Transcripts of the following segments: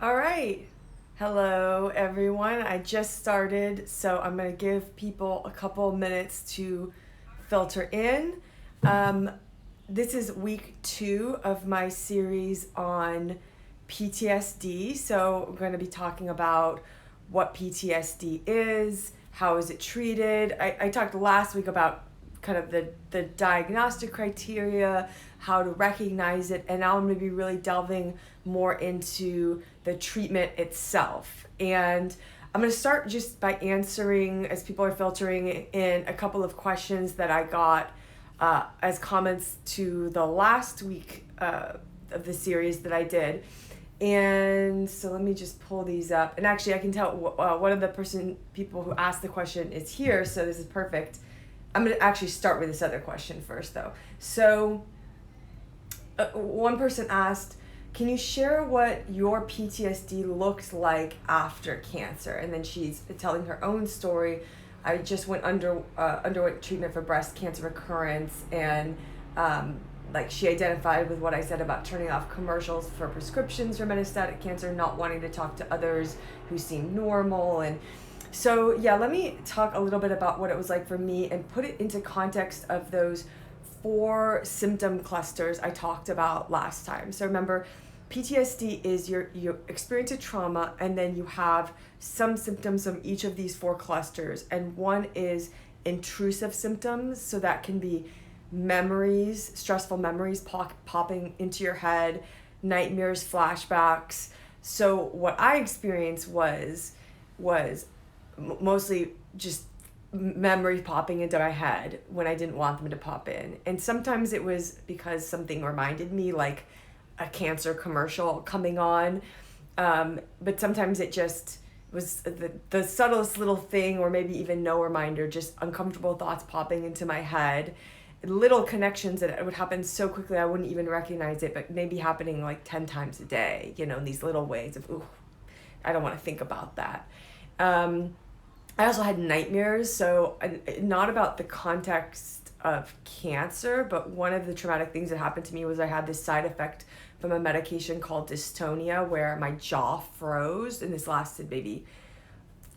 All right. Hello, everyone. I just started, so I'm going to give people a couple minutes to filter in. Um, this is week 2 of my series on PTSD. So, we're going to be talking about what PTSD is, how is it treated. I talked last week about kind of the diagnostic criteria, how to recognize it, and now I'm going to be really delving more into the treatment itself. And I'm going to start just by answering, as people are filtering in, a couple of questions that I got as comments to the last week of the series that I did. And so let me just pull these up. And actually, I can tell one of the people who asked the question is here, so this is perfect. I'm going to actually start with this other question first, though. So, one person asked, can you share what your PTSD looked like after cancer? And then she's telling her own story. I just underwent treatment for breast cancer recurrence, and she identified with what I said about turning off commercials for prescriptions for metastatic cancer, not wanting to talk to others who seem normal. And so, yeah, let me talk a little bit about what it was like for me and put it into context of those 4 symptom clusters I talked about last time. So remember, PTSD is you experience a trauma and then you have some symptoms from each of these 4 clusters. And one is intrusive symptoms. So that can be memories, stressful memories popping into your head, nightmares, flashbacks. So what I experienced was mostly just memories popping into my head when I didn't want them to pop in. And sometimes it was because something reminded me, like a cancer commercial coming on. But sometimes it just was the subtlest little thing, or maybe even no reminder, just uncomfortable thoughts popping into my head. Little connections that would happen so quickly I wouldn't even recognize it, but maybe happening like 10 times a day, in these little ways of, ooh, I don't want to think about that. I also had nightmares, so not about the context of cancer, but one of the traumatic things that happened to me was I had this side effect from a medication called dystonia, where my jaw froze, and this lasted maybe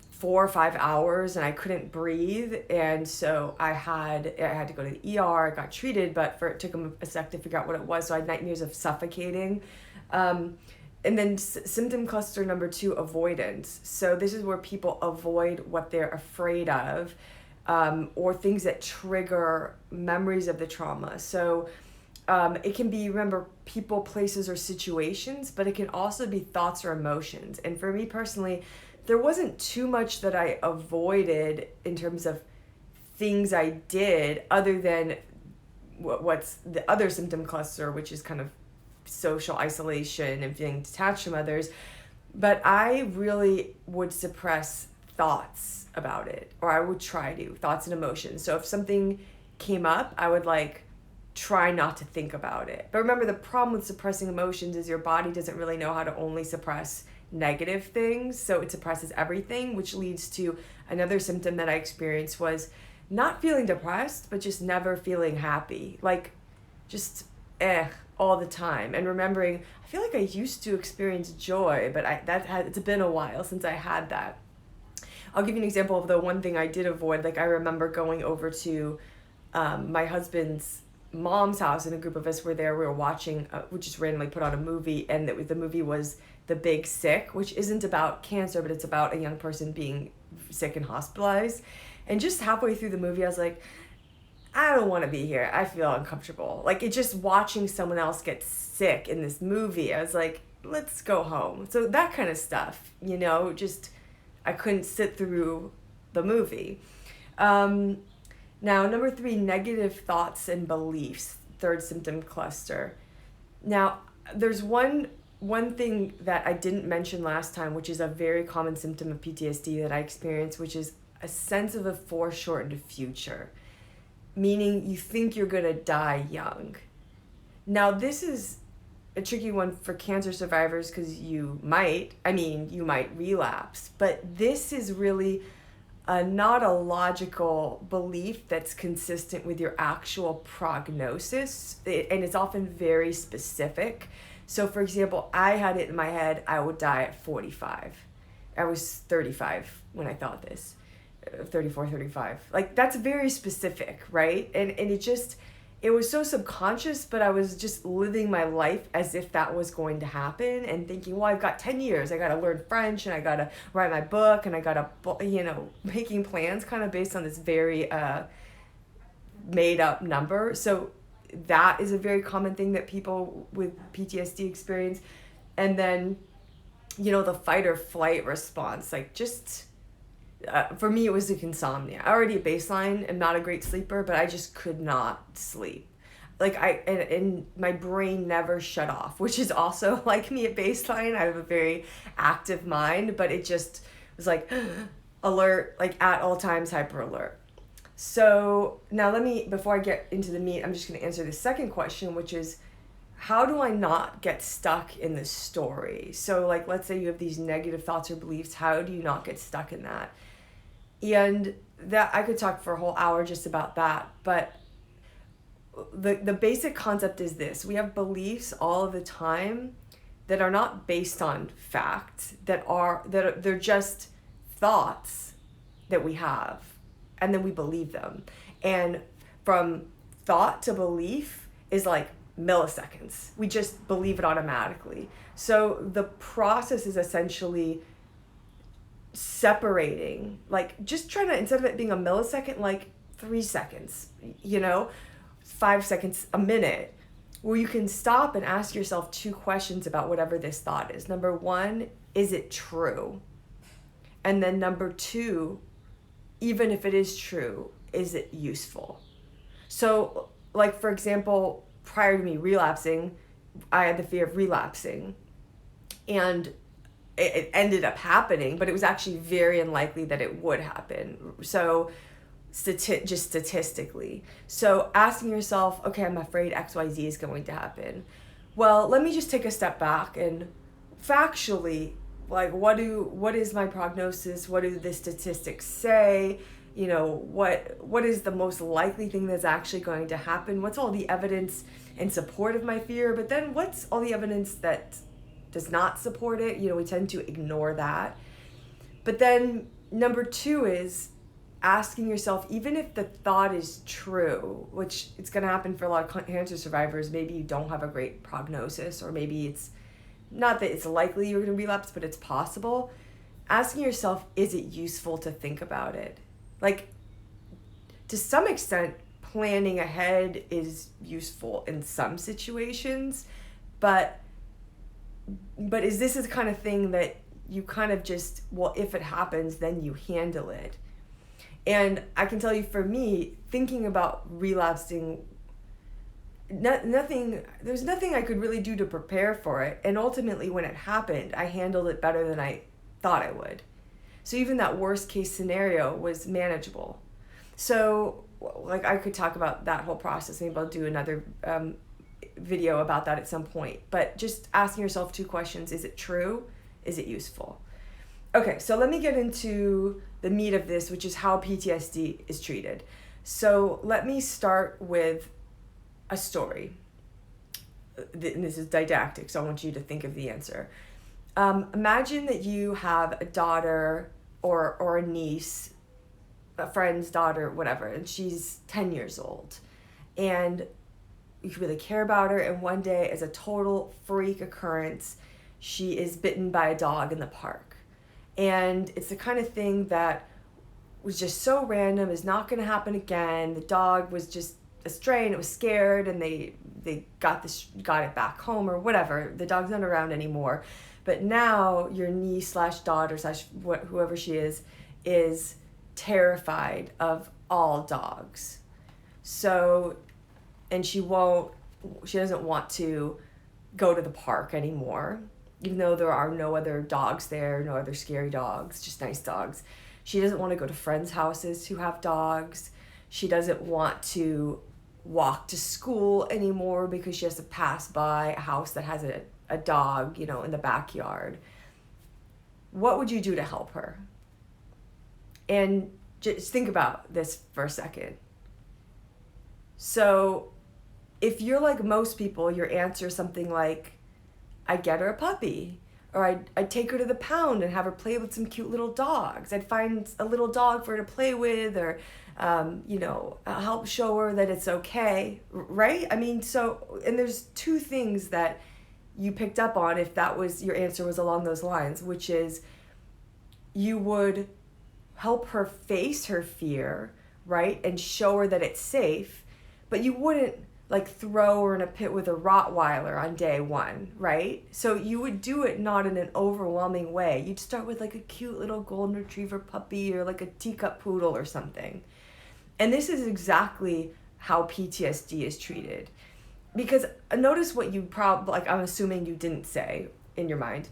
4 or 5 hours, and I couldn't breathe, and so I had to go to the ER. I got treated, but it took them a sec to figure out what it was. So I had nightmares of suffocating. And then symptom cluster number 2, avoidance. So this is where people avoid what they're afraid of, or things that trigger memories of the trauma. So it can be, remember, people, places, or situations, but it can also be thoughts or emotions. And for me personally, there wasn't too much that I avoided in terms of things I did, other than what's the other symptom cluster, which is kind of social isolation and feeling detached from others. But I really would suppress thoughts about it, or I would try to, thoughts and emotions. So if something came up, I would try not to think about it. But remember, the problem with suppressing emotions is your body doesn't really know how to only suppress negative things, so it suppresses everything, which leads to another symptom that I experienced was not feeling depressed, but just never feeling happy, just all the time. And remembering, I feel like I used to experience joy, but it's been a while since I had that. I'll give you an example of the one thing I did avoid. I remember going over to my husband's mom's house, and a group of us were there. We were watching, we just randomly put on a movie, and the movie was The Big Sick, which isn't about cancer, but it's about a young person being sick and hospitalized. And just halfway through the movie, I was like, I don't want to be here. I feel uncomfortable. It just watching someone else get sick in this movie, I was like, let's go home. So that kind of stuff, just I couldn't sit through the movie. Now, number 3, negative thoughts and beliefs, 3rd symptom cluster. Now, there's one thing that I didn't mention last time, which is a very common symptom of PTSD that I experience, which is a sense of a foreshortened future, meaning you think you're going to die young. Now, this is a tricky one for cancer survivors because you might relapse, but this is really not a logical belief that's consistent with your actual prognosis, and it's often very specific. So for example, I had it in my head I would die at 45. I was 35 when I thought this. 34, 35. Like, that's very specific, right? And it was so subconscious, but I was just living my life as if that was going to happen and thinking, well, I've got 10 years. I got to learn French and I got to write my book and I got to, making plans kind of based on this very made up number. So that is a very common thing that people with PTSD experience. And then, the fight or flight response, like just... for me, it was like insomnia. I already at baseline am not a great sleeper, but I just could not sleep. Like and my brain never shut off, which is also like me at baseline. I have a very active mind, but it just was like alert, like at all times, hyper alert. So now before I get into the meat, I'm just going to answer the second question, which is, how do I not get stuck in this story? So like, let's say you have these negative thoughts or beliefs. How do you not get stuck in that? And that I could talk for a whole hour just about that, but the basic concept is this: we have beliefs all of the time that are not based on fact, they're just thoughts that we have, and then we believe them. And from thought to belief is like milliseconds. We just believe it automatically. So the process is essentially separating, like just trying to, instead of it being a millisecond, like 3 seconds, 5 seconds, a minute, where you can stop and ask yourself 2 questions about whatever this thought is. Number 1, is it true? And then number 2, even if it is true, is it useful? So like, for example, prior to me relapsing, I had the fear of relapsing, and it ended up happening, but it was actually very unlikely that it would happen. So just statistically. So asking yourself, okay, I'm afraid XYZ is going to happen. Well, let me just take a step back and factually, like, what is my prognosis? What do the statistics say? What is the most likely thing that's actually going to happen? What's all the evidence in support of my fear? But then what's all the evidence that does not support it? We tend to ignore that. But then number 2 is asking yourself, even if the thought is true, which it's going to happen for a lot of cancer survivors, maybe you don't have a great prognosis, or maybe it's not that it's likely you're going to relapse, but it's possible. Asking yourself, is it useful to think about it? Like, to some extent, planning ahead is useful in some situations, but is this the kind of thing that you kind of just, well, if it happens, then you handle it? And I can tell you, for me, thinking about relapsing, there's nothing I could really do to prepare for it. And ultimately, when it happened, I handled it better than I thought I would. So even that worst case scenario was manageable. So like, I could talk about that whole process. Maybe I'll do another video about that at some point. But just asking yourself 2 questions: is it true? Is it useful? Okay, so let me get into the meat of this, which is how PTSD is treated. So let me start with a story. And this is didactic, so I want you to think of the answer. Imagine that you have a daughter or a niece, a friend's daughter, whatever, and she's 10 years old. And you really care about her, and one day, as a total freak occurrence, she is bitten by a dog in the park. And it's the kind of thing that was just so random, is not going to happen again. The dog was just a stray and it was scared, and they got it back home or whatever. The dog's not around anymore. But now your niece / daughter / whoever she is terrified of all dogs. So, and she doesn't want to go to the park anymore, even though there are no other dogs there, no other scary dogs, just nice dogs. She doesn't want to go to friends' houses who have dogs. She doesn't want to walk to school anymore because she has to pass by a house that has a dog, in the backyard. What would you do to help her? And just think about this for a second. So if you're like most people, your answer is something like, I'd get her a puppy. Or I'd take her to the pound and have her play with some cute little dogs. I'd find a little dog for her to play with, or, help show her that it's okay, right? I mean, so, and there's two things that you picked up on if that was, your answer was along those lines, which is you would help her face her fear, right? And show her that it's safe, but you wouldn't like throw her in a pit with a Rottweiler on day one, right? So you would do it not in an overwhelming way. You'd start with like a cute little golden retriever puppy or like a teacup poodle or something. And this is exactly how PTSD is treated. Because notice what you like I'm assuming you didn't say in your mind.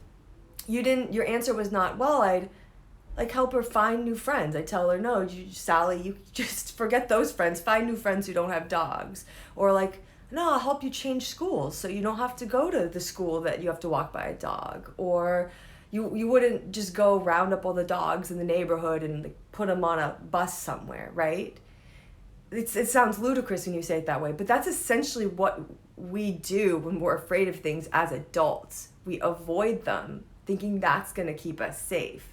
Your answer was not, well, I'd like help her find new friends. I tell her, no, Sally, you just forget those friends. Find new friends who don't have dogs. Or like, no, I'll help you change schools so you don't have to go to the school that you have to walk by a dog. Or you wouldn't just go round up all the dogs in the neighborhood and like, put them on a bus somewhere, right? It sounds ludicrous when you say it that way, but that's essentially what we do when we're afraid of things as adults. We avoid them, thinking that's going to keep us safe.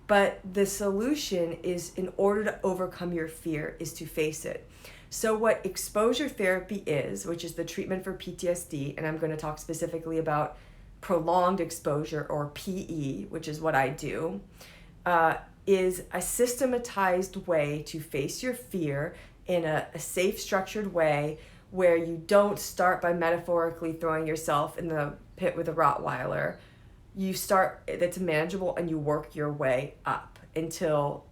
But the solution is, in order to overcome your fear, is to face it. So what exposure therapy is, which is the treatment for PTSD, and I'm going to talk specifically about prolonged exposure, or PE, which is what I do, is a systematized way to face your fear in a safe, structured way where you don't start by metaphorically throwing yourself in the pit with a Rottweiler. You start, that's manageable, and you work your way up until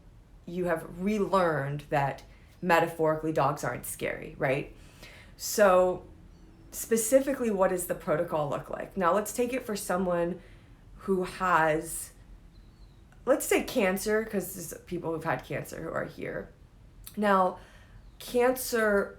you have relearned that metaphorically dogs aren't scary, right? So specifically, what does the protocol look like? Now let's take it for someone who has, let's say cancer, because there's people who've had cancer who are here. Now, cancer,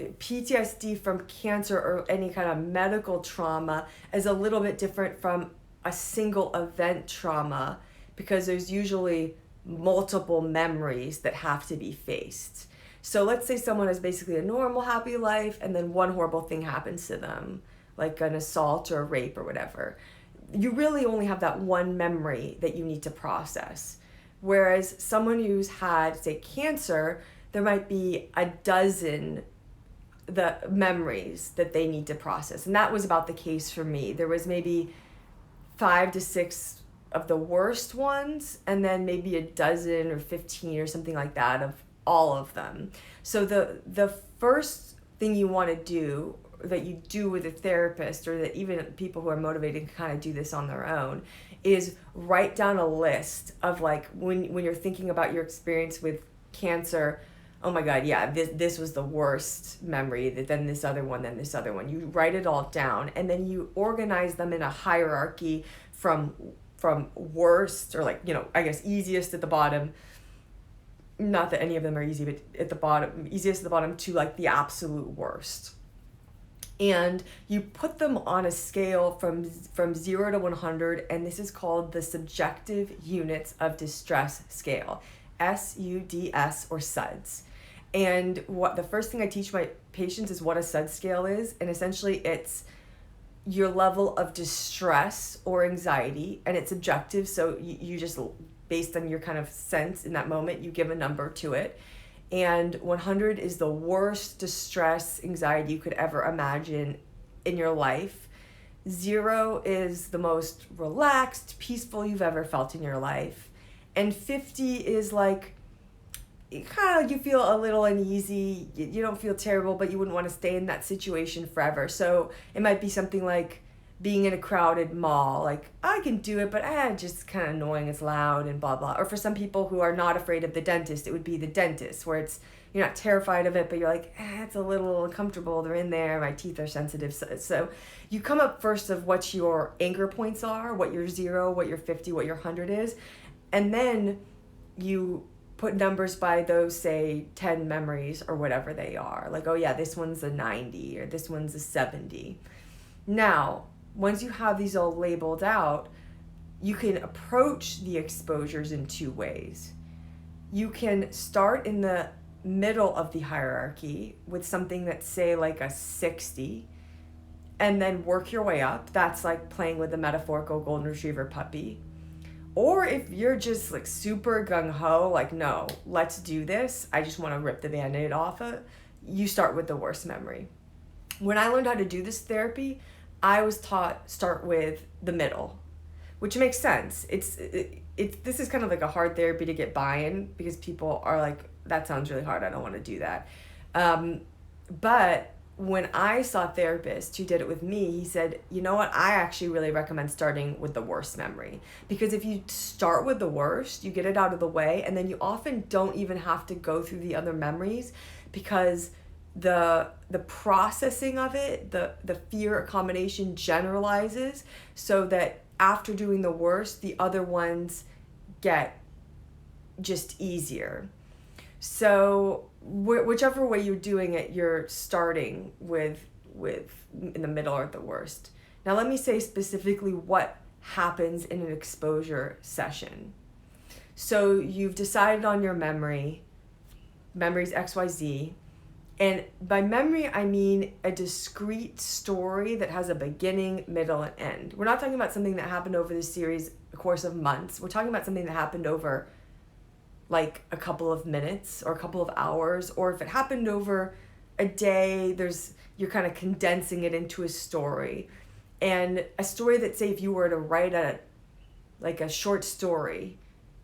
PTSD from cancer or any kind of medical trauma is a little bit different from a single event trauma, because there's usually multiple memories that have to be faced. So let's say someone has basically a normal, happy life, and then one horrible thing happens to them, like an assault or a rape or whatever. You really only have that one memory that you need to process. Whereas someone who's had, say, cancer, there might be a dozen the memories that they need to process. And that was about the case for me. There was maybe 5 to 6 of the worst ones, and then maybe a dozen or 15 or something like that of all of them. So the first thing you want to do, that you do with a therapist, or that even people who are motivated can kind of do this on their own, is write down a list of like when you're thinking about your experience with cancer. Oh my God, yeah, this was the worst memory, then this other one, then this other one. You write it all down, and then you organize them in a hierarchy from worst, or like, I guess easiest at the bottom. Not that any of them are easy, but at the bottom, easiest at the bottom to like the absolute worst. And you put them on a scale from 0 to 100, and this is called the Subjective Units of Distress Scale, SUDS, or SUDS. And what the first thing I teach my patients is what a SUDS scale is, and essentially it's your level of distress or anxiety, and it's objective, so you just, based on your kind of sense in that moment, you give a number to it. And 100 is the worst distress, anxiety you could ever imagine in your life. 0 is the most relaxed, peaceful you've ever felt in your life. And 50 is like, kind of, you feel a little uneasy, you don't feel terrible, but you wouldn't want to stay in that situation forever. So it might be something like being in a crowded mall, like, I can do it, but just kind of annoying, it's loud and blah, blah. Or for some people who are not afraid of the dentist, it would be the dentist, where you're not terrified of it, but you're like, it's a little uncomfortable, they're in there, my teeth are sensitive. So you come up first of what your anchor points are, what your 0, what your 50, what your 100 is, and then you put numbers by those, say, 10 memories or whatever they are. Like, oh yeah, this one's a 90 or this one's a 70. Now, once you have these all labeled out, you can approach the exposures in 2 ways. You can start in the middle of the hierarchy with something that's, say, like a 60, and then work your way up. That's like playing with the metaphorical golden retriever puppy. Or if you're just like super gung-ho, like, no, let's do this, I just want to rip the Band-Aid off it, you start with the worst memory. When I learned how to do this therapy, I was taught start with the middle, which makes sense. This is kind of like a hard therapy to get buy-in, because people are like, that sounds really hard, I don't want to do that. But when I saw a therapist who did it with me, he said, you know what, I actually really recommend starting with the worst memory. Because if you start with the worst, you get it out of the way, and then you often don't even have to go through the other memories, because the processing of it, the fear accommodation generalizes, so that after doing the worst, the other ones get just easier. So whichever way you're doing it, you're starting with in the middle or at the worst. Now let me say specifically what happens in an exposure session. So you've decided on your memories XYZ, and by memory I mean a discrete story that has a beginning, middle, and end. We're not talking about something that happened over the series, a course of months. We're talking about something that happened over like a couple of minutes or a couple of hours, or if it happened over a day, you're kind of condensing it into a story. And a story that, say, if you were to write a short story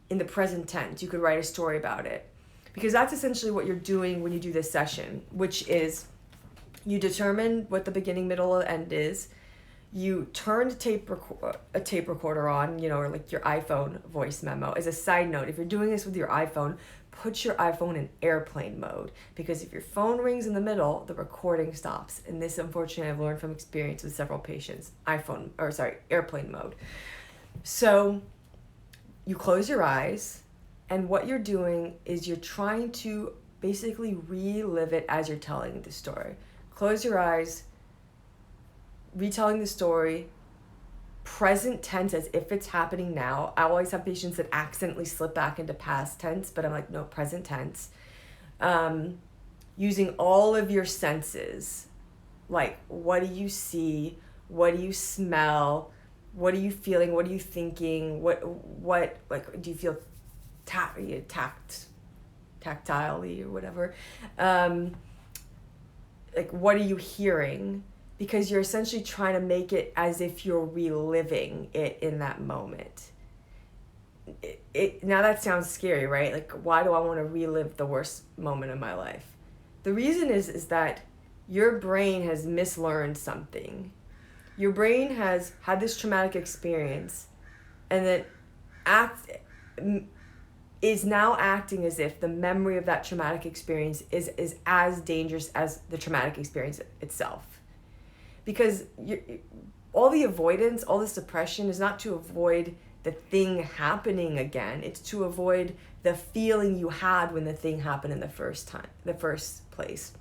in the present tense, you could write a story about it. Because that's essentially what you're doing when you do this session, which is you determine what the beginning, middle, and end is. You turn a tape recorder on, or like your iPhone voice memo. As a side note, if you're doing this with your iPhone, put your iPhone in airplane mode, because if your phone rings in the middle, the recording stops. And this, unfortunately, I've learned from experience with several patients. Airplane mode. So you close your eyes, and what you're doing is you're trying to basically relive it as you're telling the story. Close your eyes, retelling the story, present tense as if it's happening now. I always have patients that accidentally slip back into past tense, but I'm like, no, present tense. Using all of your senses, like, what do you see? What do you smell? What are you feeling? What are you thinking? What like, do you feel tactilely or whatever? Like, what are you hearing? Because you're essentially trying to make it as if you're reliving it in that moment. Now that sounds scary, right? Like, why do I want to relive the worst moment of my life? The reason is that your brain has mislearned something. Your brain has had this traumatic experience, and then is now acting as if the memory of that traumatic experience is as dangerous as the traumatic experience itself. Because all the avoidance, all the suppression is not to avoid the thing happening again. It's to avoid the feeling you had when the thing happened in the first place.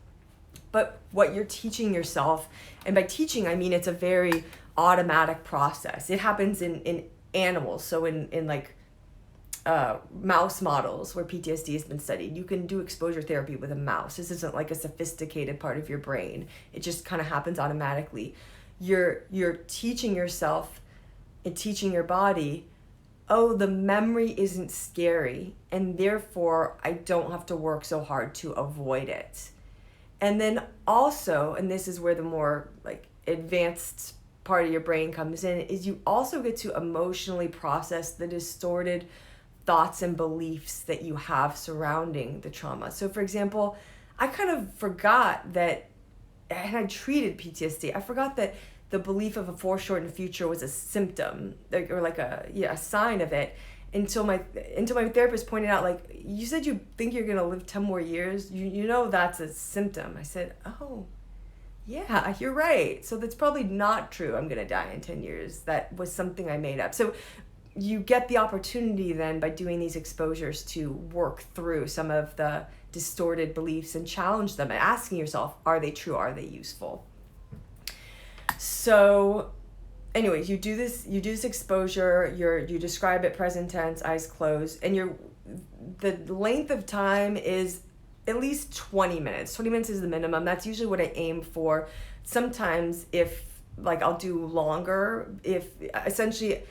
But what you're teaching yourself, and by teaching I mean it's a very automatic process. It happens in animals. So in like mouse models where PTSD has been studied, you can do exposure therapy with a mouse. This isn't like a sophisticated part of your brain. It just kind of happens automatically. You're teaching yourself and teaching your body, oh, the memory isn't scary, and therefore I don't have to work so hard to avoid it. And then also, and this is where the more like advanced part of your brain comes in, is you also get to emotionally process the distorted thoughts and beliefs that you have surrounding the trauma. So for example, I kind of forgot that, and I treated PTSD, I forgot that the belief of a foreshortened future was a symptom, or like a sign of it, until my therapist pointed out, like, you said you think you're gonna live 10 more years, you know that's a symptom. I said, oh yeah, you're right, so that's probably not true, I'm gonna die in 10 years. That was something I made up. So you get the opportunity then by doing these exposures to work through some of the distorted beliefs and challenge them and asking yourself, are they true? Are they useful? So anyways, you do this exposure, you describe it present tense, eyes closed, and the length of time is at least 20 minutes. 20 minutes is the minimum. That's usually what I aim for. Sometimes if like I'll do longer if the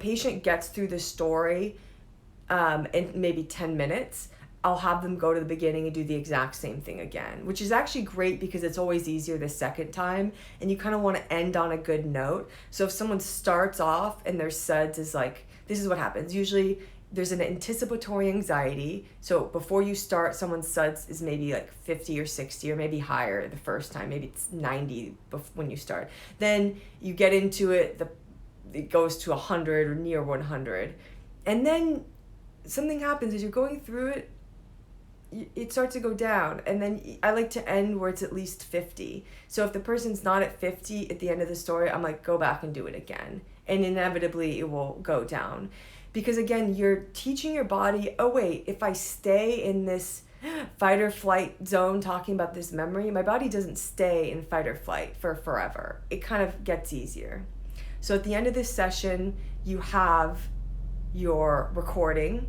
patient gets through the story in maybe 10 minutes, I'll have them go to the beginning and do the exact same thing again, which is actually great because it's always easier the second time, and you kind of want to end on a good note. So if someone starts off and their SUDS is like, this is what happens. Usually there's an anticipatory anxiety. So before you start, someone's SUDS is maybe like 50 or 60 or maybe higher the first time. Maybe it's 90 when you start. Then you get into it, it goes to 100 or near 100. And then something happens as you're going through it, it starts to go down, and then I like to end where it's at least 50. So if the person's not at 50 at the end of the story, I'm like, go back and do it again, and inevitably it will go down, because again, you're teaching your body, oh wait, if I stay in this fight or flight zone talking about this memory, my body doesn't stay in fight or flight for forever. It kind of gets easier. So at the end of this session, you have your recording,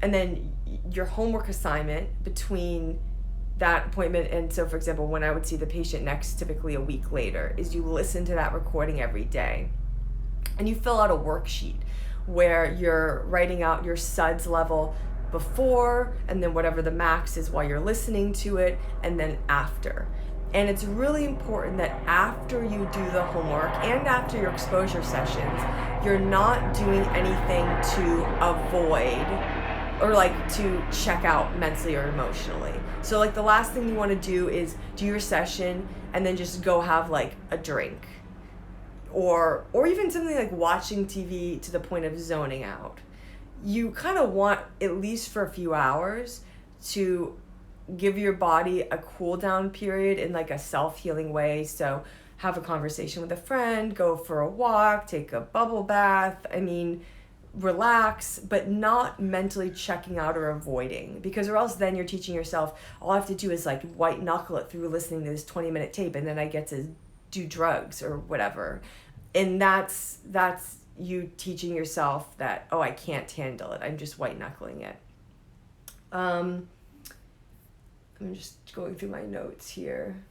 and then your homework assignment between that appointment. And so, for example, when I would see the patient next, typically a week later, is you listen to that recording every day. And you fill out a worksheet where you're writing out your SUDS level before, and then whatever the max is while you're listening to it, and then after. And it's really important that after you do the homework and after your exposure sessions, you're not doing anything to avoid or like to check out mentally or emotionally. So like the last thing you want to do is do your session and then just go have like a drink, or even something like watching TV to the point of zoning out. You kind of want, at least for a few hours, to give your body a cool down period in like a self-healing way. So have a conversation with a friend, go for a walk, take a bubble bath. I mean, relax, but not mentally checking out or avoiding, because or else then you're teaching yourself, all I have to do is like white knuckle it through listening to this 20-minute tape, and then I get to do drugs or whatever. And that's you teaching yourself that, oh, I can't handle it, I'm just white knuckling it. I'm just going through my notes here.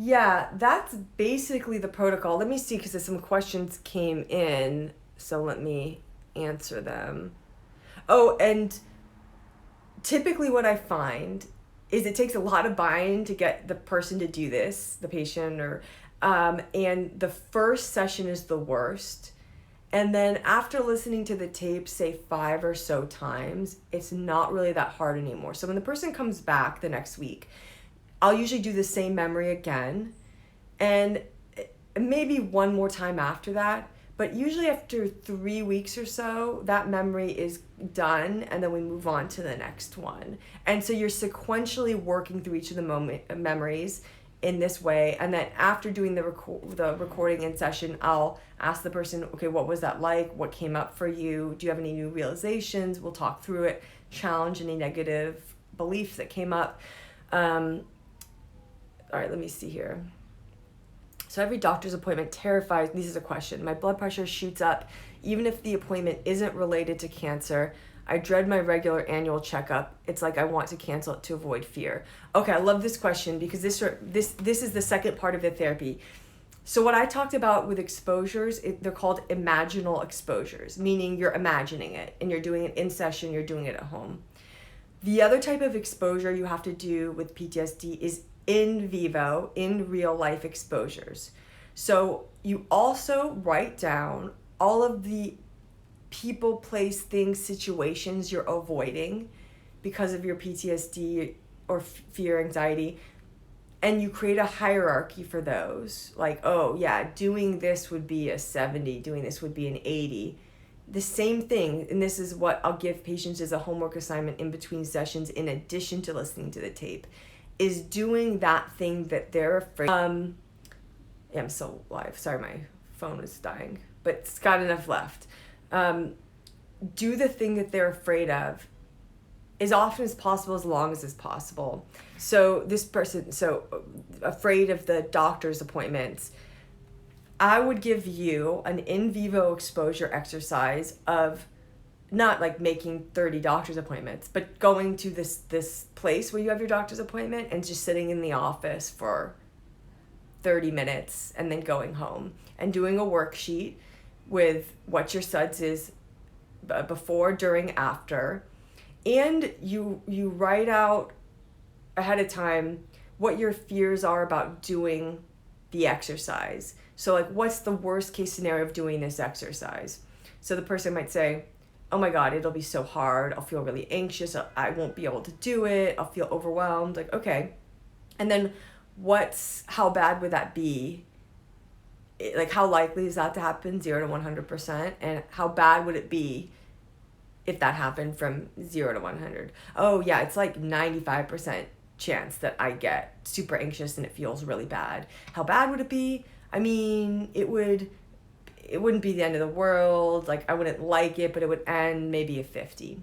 Yeah, that's basically the protocol. Let me see, because some questions came in, so let me answer them. Oh, and typically what I find is it takes a lot of buy-in to get the person to do this, the patient, or and the first session is the worst. And then after listening to the tape, say 5 or so times, it's not really that hard anymore. So when the person comes back the next week, I'll usually do the same memory again, and maybe one more time after that. But usually after 3 weeks or so, that memory is done, and then we move on to the next one. And so you're sequentially working through each of the memories in this way. And then after doing the recording in session, I'll ask the person, okay, what was that like? What came up for you? Do you have any new realizations? We'll talk through it, challenge any negative beliefs that came up. All right, let me see here. So every doctor's appointment terrifies, this is a question, my blood pressure shoots up even if the appointment isn't related to cancer. I dread my regular annual checkup. It's like I want to cancel it to avoid fear. Okay, I love this question because this is the second part of the therapy. So what I talked about with exposures, they're called imaginal exposures, meaning you're imagining it and you're doing it in session, you're doing it at home. The other type of exposure you have to do with PTSD is in vivo, in real life exposures. So you also write down all of the people, place, things, situations you're avoiding because of your PTSD or fear, anxiety, and you create a hierarchy for those. Like, oh yeah, doing this would be a 70, doing this would be an 80. The same thing, and this is what I'll give patients as a homework assignment in between sessions, in addition to listening to the tape, is doing that thing that they're afraid. Yeah, I'm still live. Sorry, my phone is dying, but it's got enough left. Do the thing that they're afraid of as often as possible, as long as it's possible. So this person, so afraid of the doctor's appointments, I would give you an in vivo exposure exercise of not like making 30 doctor's appointments, but going to this place where you have your doctor's appointment and just sitting in the office for 30 minutes and then going home and doing a worksheet with what your SUDS is before, during, after. And you write out ahead of time what your fears are about doing the exercise. So like, what's the worst case scenario of doing this exercise? So the person might say, oh my God, it'll be so hard. I'll feel really anxious. I won't be able to do it. I'll feel overwhelmed. Like, okay. And then how bad would that be? Like, how likely is that to happen? 0 to 100%. And how bad would it be if that happened from 0 to 100? Oh yeah, it's like 95% chance that I get super anxious and it feels really bad. How bad would it be? I mean, it wouldn't be the end of the world. Like, I wouldn't like it, but it would end maybe a 50.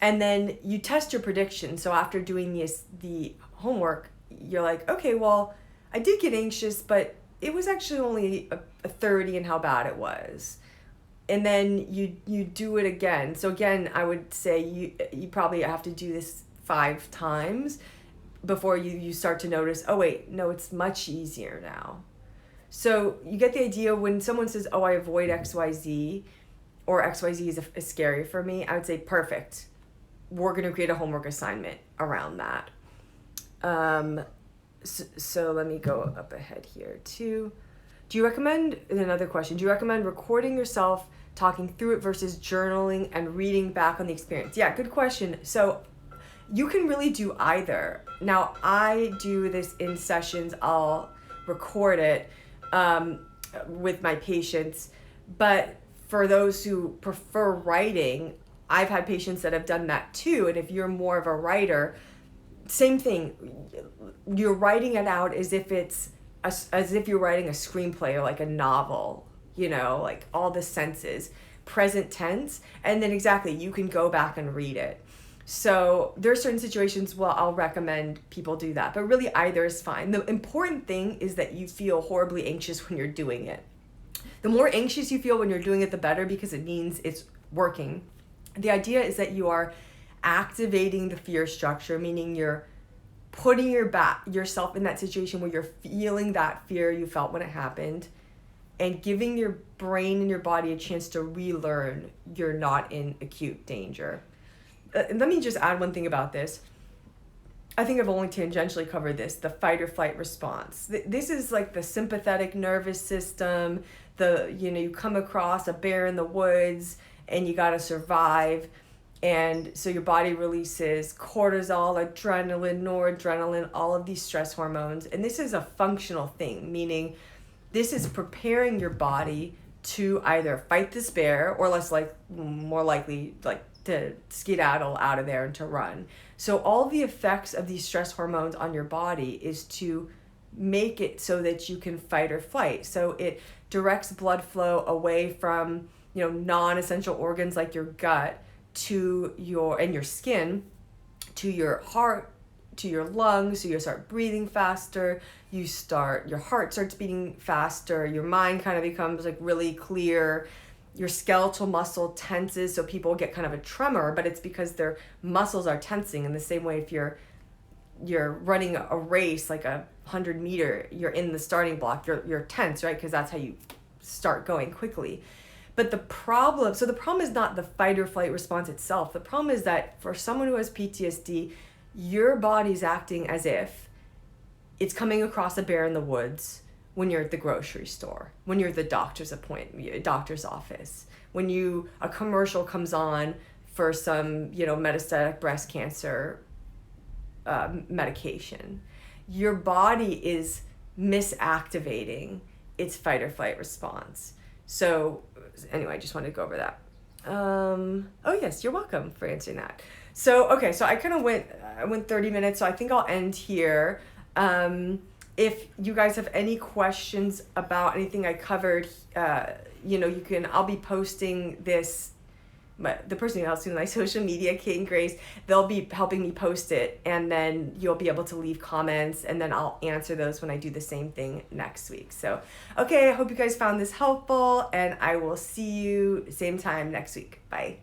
And then you test your prediction. So after doing the homework, you're like, okay, well, I did get anxious, but it was actually only a 30 and how bad it was. And then you do it again. So again, I would say you probably have to do this 5 times before you start to notice, oh wait, no, it's much easier now. So you get the idea. When someone says, oh, I avoid XYZ, or XYZ is scary for me, I would say, perfect. We're going to create a homework assignment around that. So let me go up ahead here too. Another question, do you recommend recording yourself talking through it versus journaling and reading back on the experience? Yeah, good question. So you can really do either. Now, I do this in sessions. I'll record it with my patients, but for those who prefer writing, I've had patients that have done that too. And if you're more of a writer, same thing. You're writing it out as if you're writing a screenplay or like a novel, like all the senses, present tense, and then exactly, you can go back and read it. So there are certain situations, well, I'll recommend people do that, but really either is fine. The important thing is that you feel horribly anxious when you're doing it. The more anxious you feel when you're doing it, the better, because it means it's working. The idea is that you are activating the fear structure, meaning you're putting yourself in that situation where you're feeling that fear you felt when it happened, and giving your brain and your body a chance to relearn you're not in acute danger. Let me just add one thing about this. I think I've only tangentially covered this, the fight or flight response. This is like the sympathetic nervous system. You come across a bear in the woods and you got to survive. And so your body releases cortisol, adrenaline, noradrenaline, all of these stress hormones. And this is a functional thing, meaning this is preparing your body to either fight this bear or more likely to skedaddle out of there and to run. So all the effects of these stress hormones on your body is to make it so that you can fight or flight. So it directs blood flow away from, non-essential organs like your gut to your skin, to your heart, to your lungs. So you start breathing faster, your heart starts beating faster, your mind kind of becomes like really clear, your skeletal muscle tenses, so people get kind of a tremor, but it's because their muscles are tensing. In the same way, if you're running a race, like a 100-meter, you're in the starting block, you're tense, right? Because that's how you start going quickly. But the problem is not the fight or flight response itself. The problem is that for someone who has PTSD, your body's acting as if it's coming across a bear in the woods when you're at the grocery store, when you're at the doctor's office, when a commercial comes on for some, metastatic breast cancer medication. Your body is misactivating its fight or flight response. So anyway, I just wanted to go over that. Oh yes, you're welcome for answering that. So, okay, so I kind of went 30 minutes, so I think I'll end here. If you guys have any questions about anything I covered, I'll be posting this, the person who helps me with my social media, Kate and Grace, they'll be helping me post it, and then you'll be able to leave comments, and then I'll answer those when I do the same thing next week. So, okay, I hope you guys found this helpful, and I will see you same time next week. Bye.